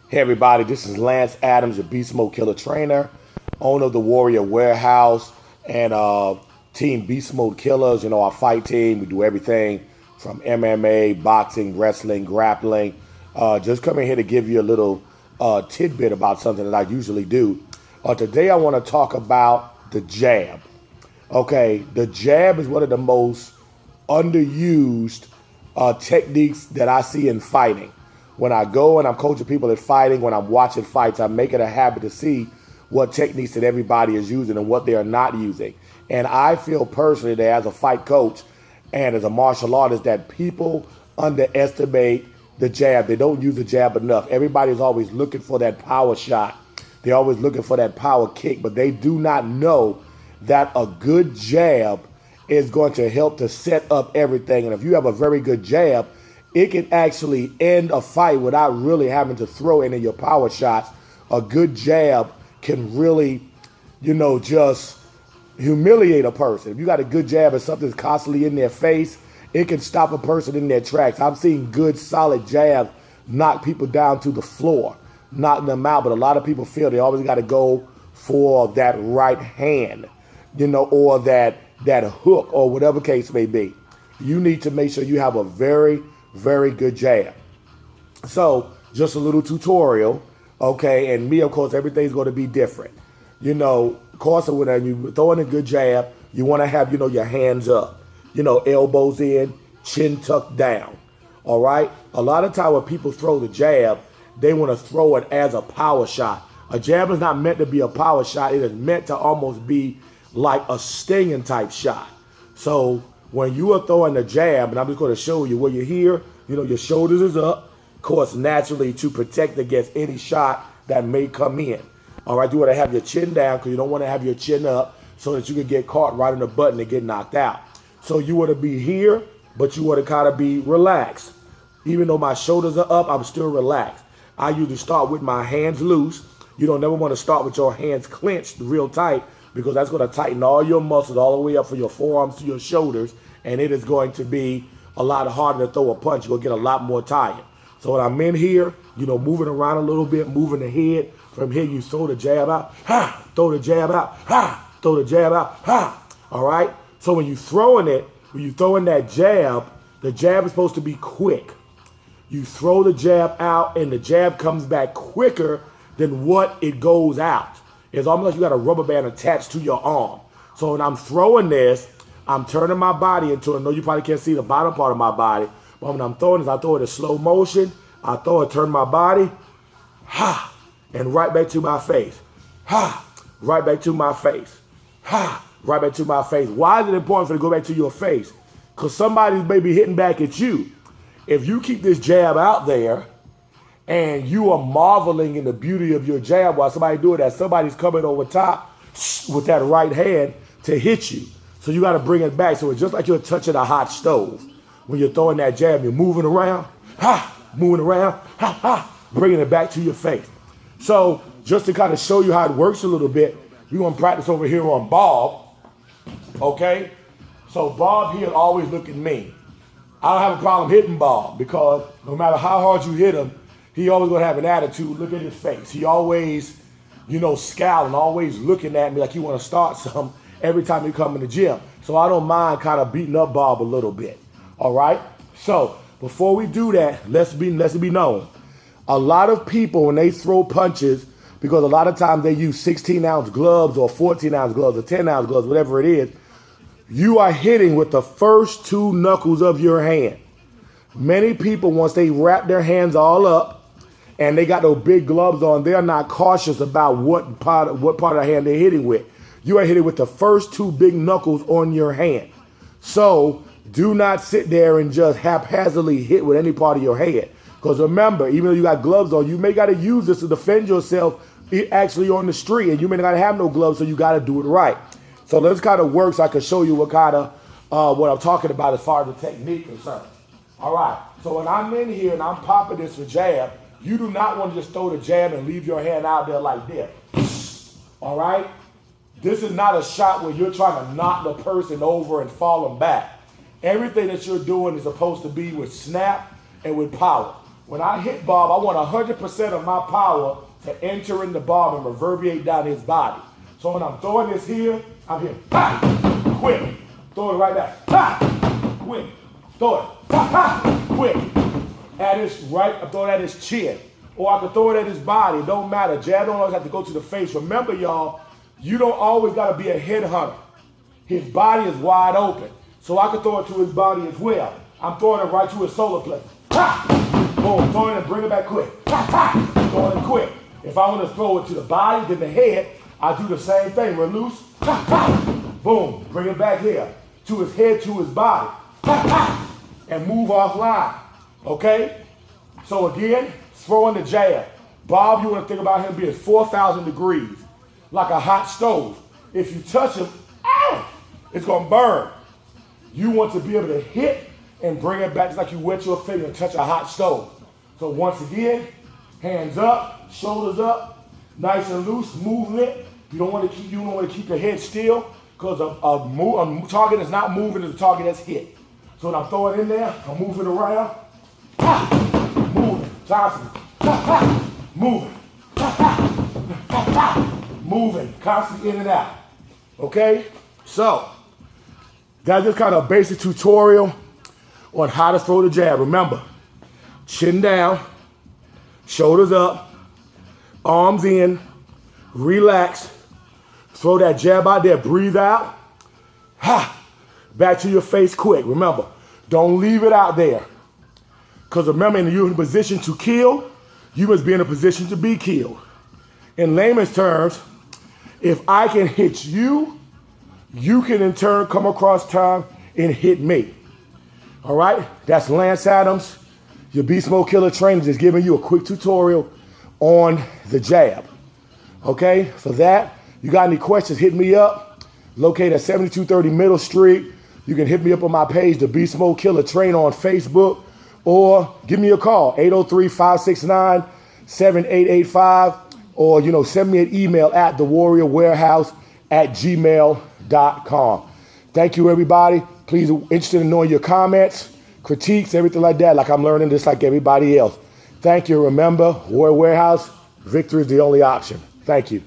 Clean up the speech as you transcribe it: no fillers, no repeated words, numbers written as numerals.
Hey everybody, this is Lance Adams, your Beast Mode Killaz Trainer, owner of the Warrior Warehouse and team Beast Mode Killaz. You know, our fight team. We do everything from MMA, boxing, wrestling, grappling. Just coming here to give you a little tidbit about something that I usually do. Today I want to talk about the jab. Okay, the jab is one of the most underused techniques that I see in fighting. When I go and I'm coaching people at fighting, when I'm watching fights, I make it a habit to see what techniques that everybody is using and what they are not using. And I feel personally that as a fight coach and as a martial artist that people underestimate the jab. They don't use the jab enough. Everybody's always looking for that power shot. They're always looking for that power kick, but they do not know that a good jab is going to help to set up everything. And if you have a very good jab, it can actually end a fight without really having to throw any of your power shots. A good jab can really, just humiliate a person. If you got a good jab and something's constantly in their face, it can stop a person in their tracks. I've seen good, solid jabs knock people down to the floor, knocking them out. But a lot of people feel they always got to go for that right hand, or that hook or whatever case may be. You need to make sure you have a very good jab. So just a little tutorial, okay? And me, of course, everything's going to be different. Of course, when you throw in a good jab, you want to have, your hands up, elbows in, chin tucked down, all right? A lot of time when people throw the jab, they want to throw it as a power shot. A jab is not meant to be a power shot. It is meant to almost be like a stinging type shot. So when you are throwing the jab, and I'm just going to show you where you're here, your shoulders is up, of course, naturally to protect against any shot that may come in. All right, you want to have your chin down because you don't want to have your chin up so that you can get caught right in the button and get knocked out. So you want to be here, but you want to kind of be relaxed. Even though my shoulders are up, I'm still relaxed. I usually start with my hands loose. You don't never want to start with your hands clenched real tight because that's going to tighten all your muscles all the way up from your forearms to your shoulders, and it is going to be a lot harder to throw a punch. You're going to get a lot more tired. So when I'm in here, moving around a little bit, moving the head. From here, you throw the jab out, ha, throw the jab out, ha, throw the jab out, ha. All right? So when you're throwing it, when you're throwing that jab, the jab is supposed to be quick. You throw the jab out, and the jab comes back quicker than what it goes out. It's almost like you got a rubber band attached to your arm. So when I'm throwing this, I'm turning my body into it. I know you probably can't see the bottom part of my body, but when I'm throwing this, I throw it in slow motion. I throw it, turn my body, ha, and right back to my face. Ha, right back to my face. Ha, right back to my face. Why is it important for it to go back to your face? Because somebody may be hitting back at you. If you keep this jab out there and you are marveling in the beauty of your jab while somebody doing that, somebody's coming over top with that right hand to hit you. So you got to bring it back. So it's just like you're touching a hot stove. When you're throwing that jab, you're moving around, ha, moving around, ha, ha, bringing it back to your face. So just to kind of show you how it works a little bit, we're going to practice over here on Bob, okay? So Bob here always looking mean. I don't have a problem hitting Bob because no matter how hard you hit him, he always going to have an attitude. Look at his face. He always, scowling, always looking at me like he want to start something every time he come in the gym. So I don't mind kind of beating up Bob a little bit, all right? So before we do that, let's be known. A lot of people, when they throw punches, because a lot of times they use 16-ounce gloves or 14-ounce gloves or 10-ounce gloves, whatever it is, you are hitting with the first two knuckles of your hand. Many people, once they wrap their hands all up and they got those big gloves on, they're not cautious about what part of the hand they're hitting with. You are hitting with the first two big knuckles on your hand. So do not sit there and just haphazardly hit with any part of your hand. Because remember, even though you got gloves on, you may got to use this to defend yourself actually on the street, and you may not have no gloves, so you got to do it right. So let's kind of work so I can show you what kind of what I'm talking about as far as the technique concerned. All right, so when I'm in here and I'm popping this for jab, you do not want to just throw the jab and leave your hand out there like this. All right? This is not a shot where you're trying to knock the person over and fall them back. Everything that you're doing is supposed to be with snap and with power. When I hit Bob, I want 100% of my power to enter in the Bob and reverberate down his body. So when I'm throwing this here, I'm here, ha, quick. Throw it right there, ha, quick. Throw it, ha, ha, quick. At his right, I throw it at his chin. Or I can throw it at his body, it don't matter. Jab don't always have to go to the face. Remember y'all, you don't always gotta be a head hunter. His body is wide open. So I can throw it to his body as well. I'm throwing it right to his solar plexus. Ha! Boom, throw it and bring it back quick. Ha, ha! Throwing it quick. If I want to throw it to the body, then the head, I do the same thing. Release. Ha, ha! Boom, bring it back here. To his head, to his body. Ha, ha! And move offline. Okay? So again, throwing the jab. Bob, you want to think about him being 4,000 degrees, like a hot stove. If you touch him, ow, it's going to burn. You want to be able to hit and bring it back just like you wet your finger and touch a hot stove. So once again, hands up, shoulders up, nice and loose, movement. You don't want to keep your head still because a target that's not moving is a target that's hit. So when I'm throwing in there, I'm moving around, ha, moving, constantly, ha, ha, moving, ha, ha, ha, ha, moving, constantly in and out. Okay, so that's just kind of a basic tutorial on how to throw the jab. Remember, chin down, shoulders up, arms in, relax, throw that jab out there, breathe out, ha, back to your face quick. Remember, don't leave it out there. Because remember, you're in a position to kill, you must be in a position to be killed. In layman's terms, if I can hit you, you can in turn come across time and hit me. All right, that's Lance Adams, your Beast Mode Killaz Trainer, just giving you a quick tutorial on the jab. Okay, for that, you got any questions, hit me up. Located at 7230 Middle Street. You can hit me up on my page, the Beast Mode Killaz Trainer on Facebook, or give me a call, 803-569-7885, or send me an email at thewarriorwarehouse@gmail.com. Thank you, everybody. Please, interested in knowing your comments, critiques, everything like that, like I'm learning just like everybody else. Thank you. Remember, Warrior Warehouse, victory is the only option. Thank you.